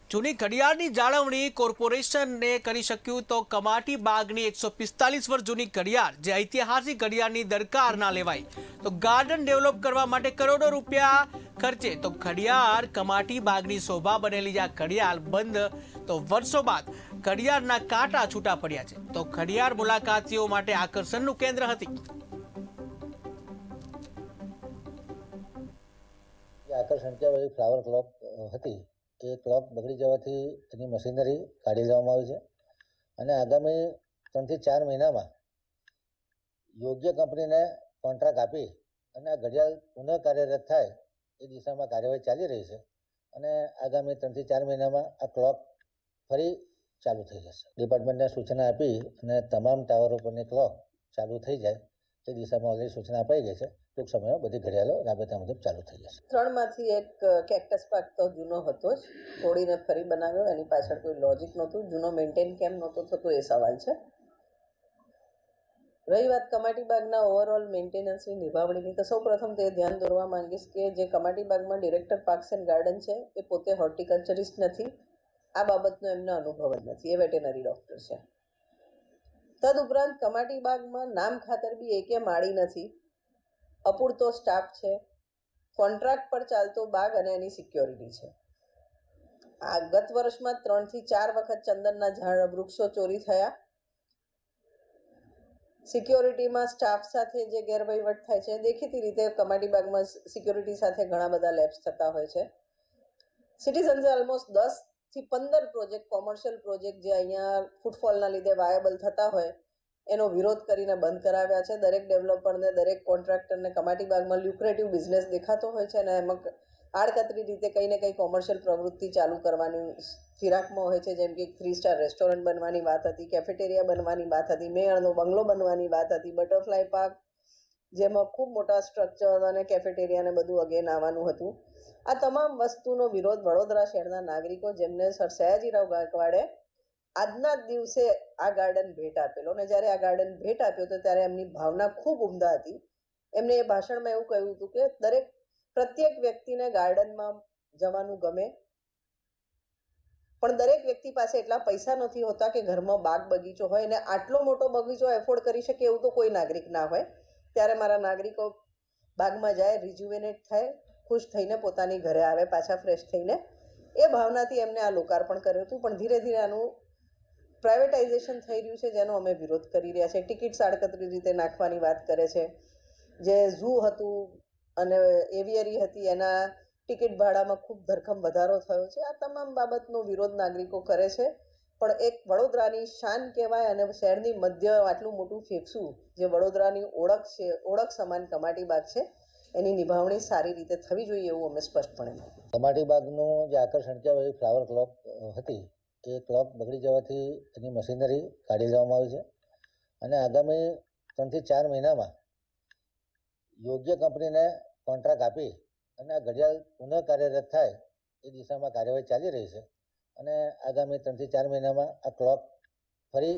જૂની ઘડિયાળની જાળવણી કોર્પોરેશને કરી શક્યું તો કમાટી બાગની 145 વર્ષ જૂની ઘડિયાળ જે ઐતિહાસિક ઘડિયાળની દરકાર ના લેવાય તો ગાર્ડન ડેવલપ કરવા માટે કરોડો રૂપિયા ખર્ચે તો ઘડિયાળ કમાટી બાગની શોભા બનેલી આ ઘડિયાળ બંધ તો વર્ષો બાદ ઘડિયાળના કાંટા છૂટા પડ્યા છે તો ઘડિયાળ મુલાકાતીઓ માટે આકર્ષણનું કેન્દ્ર હતી। આકર્ષણ કહેવાય ફ્લાવર ક્લોક હતી એ ક્લોક બગડી જવાથી એની મશીનરી કાઢી લેવામાં આવી છે અને આગામી 3 થી 4 મહિનામાં યોગ્ય કંપનીને કોન્ટ્રાક્ટ આપી અને આ ઘડિયાળ પુનઃ કાર્યરત થાય એ દિશામાં કાર્યવાહી ચાલી રહી છે અને આગામી 3 થી 4 મહિનામાં આ ક્લોક ફરી ચાલુ થઈ જશે। ડિપાર્ટમેન્ટને સૂચના આપી અને તમામ ટાવરો પરની ક્લોક ચાલુ થઈ જાય એ દિશામાં ઓલરેડી સૂચના અપાઈ ગઈ છે। ટૂંક સમયમાં બધી ઘડિયાળો રાબેતા મુજબ ચાલુ થઈ જશે। 3માંથી એક કેક્ટસ પાર્ક તો જૂનો હતો જ, તોડીને ફરી બનાવ્યો, એની પાછળ કોઈ લોજિક નહોતું, જૂનો મેન્ટેન કેમ નહોતો થતો એ સવાલ છે। રહી વાત કમાટી બાગના ઓવરઓલ મેન્ટેનન્સની નિભાવણીની, તો સૌ પ્રથમ તે ધ્યાન દોરવા માંગીશ કે જે કમાટી બાગમાં ડિરેક્ટર પાર્ક્સ એન્ડ ગાર્ડન છે એ પોતે હોર્ટિકલ્ચરિસ્ટ નથી, આ બાબતનો એમને અનુભવ જ નથી, એ વેટેનરી ડૉક્ટર છે। તદુપરાંત કમાટી બાગમાં નામ ખાતર બી એકે માળી નથી, અપૂરતો સ્ટાફ છે, કોન્ટ્રાક્ટ પર ચાલતો બાગ અને એની સિક્યોરિટી છે। આ ગત વર્ષમાં 3 થી 4 વખત ચંદનના ઝાડ વૃક્ષો ચોરી થયા। સિક્યોરિટીમાં સ્ટાફ સાથે જે ગેરવહીવટ થાય છે, દેખીતી રીતે કમાટી બાગમાં સિક્યોરિટી સાથે ઘણા બધા લેબ્સ થતા હોય છે। સિટીઝન્સે ઓલમોસ્ટ 10 થી 15 પ્રોજેક્ટ, કોમર્શિયલ પ્રોજેક્ટ જે અહીંયા ફૂટફોલના લીધે વાયેબલ થતા હોય એનો વિરોધ કરીને બંધ કરાવ્યા છે। દરેક ડેવલપરને, દરેક કોન્ટ્રાક્ટરને કમાટી બાગમાં લ્યુક્રેટિવ બિઝનેસ દેખાતો હોય છે અને એમાં આડકતરી રીતે કંઈ ને કંઈ કોમર્શિયલ પ્રવૃત્તિ ચાલુ કરવાની ફિરાકમાં હોય છે। જેમ કે 3 સ્ટાર રેસ્ટોરન્ટ બનવાની વાત હતી, કેફેટેરિયા બનવાની વાત હતી, મેયરનો બંગલો બનવાની વાત હતી, બટરફ્લાય પાર્ક જેમાં ખૂબ મોટા સ્ટ્રક્ચર અને કેફેટેરિયાને બધું અગેન આવવાનું હતું। આ તમામ વસ્તુનો વિરોધ વડોદરા શહેરના નાગરિકો, જેમને સર સયાજીરાવ ગાયકવાડે આજના દિવસે આ ગાર્ડન ભેટ આપેલો અને જ્યારે આ ગાર્ડન ભેટ આપ્યો તો ત્યારે એમની ભાવના ખૂબ ઉમદા હતી। એમને એ ભાષણમાં એવું કહ્યું હતું કે પ્રત્યેક વ્યક્તિને ગાર્ડનમાં જવાનું ગમે, પણ દરેક વ્યક્તિ પાસે એટલા પૈસા નથી હોતા કે ઘરમાં બાગ બગીચો હોય અને આટલો મોટો બગીચો એફોર્ડ કરી શકે એવું તો કોઈ નાગરિક ના હોય। ત્યારે મારા નાગરિકો બાગમાં જાય, રિજ્યુવેનેટ થાય, ખુશ થઈને પોતાની ઘરે આવે પાછા ફ્રેશ થઈને, એ ભાવનાથી એમને આ લોકાર્પણ કર્યું હતું। પણ ધીરે ધીરે આનું પ્રાઇવેટાઇઝેશન થઈ રહ્યું છે, જેનો અમે વિરોધ કરી રહ્યા છીએ। ટિકિટ્સ આડકતરી રીતે નાખવાની વાત કરે છે, જે ઝૂ હતું અને એવિયરી હતી એના ટિકિટ ભાડામાં ખૂબ ધરખમ વધારો થયો છે। આ તમામ બાબતનો વિરોધ નાગરિકો કરે છે, પણ એક વડોદરાની શાન કહેવાય અને શહેરની મધ્ય આટલું મોટું ફેફસું જે વડોદરાની ઓળખ છે, ઓળખ સમાન કમાટી બાગ છે, એની નિભાવણી સારી રીતે થવી જોઈએ એવું અમે સ્પષ્ટપણે માનીએ। કમાટી બાગનું જે આકર્ષણ કહેવાય ફ્લાવર ક્લોક હતી એ ક્લોક બગડી જવાથી એની મશીનરી કાઢી લેવામાં આવી છે અને આગામી 3 થી 4 મહિનામાં યોગ્ય કંપનીને કોન્ટ્રાક્ટ આપી અને આ ઘડિયાળ પુનઃ કાર્યરત થાય એ દિશામાં કાર્યવાહી ચાલી રહી છે અને આગામી 3 થી 4 મહિનામાં આ ક્લોક ફરી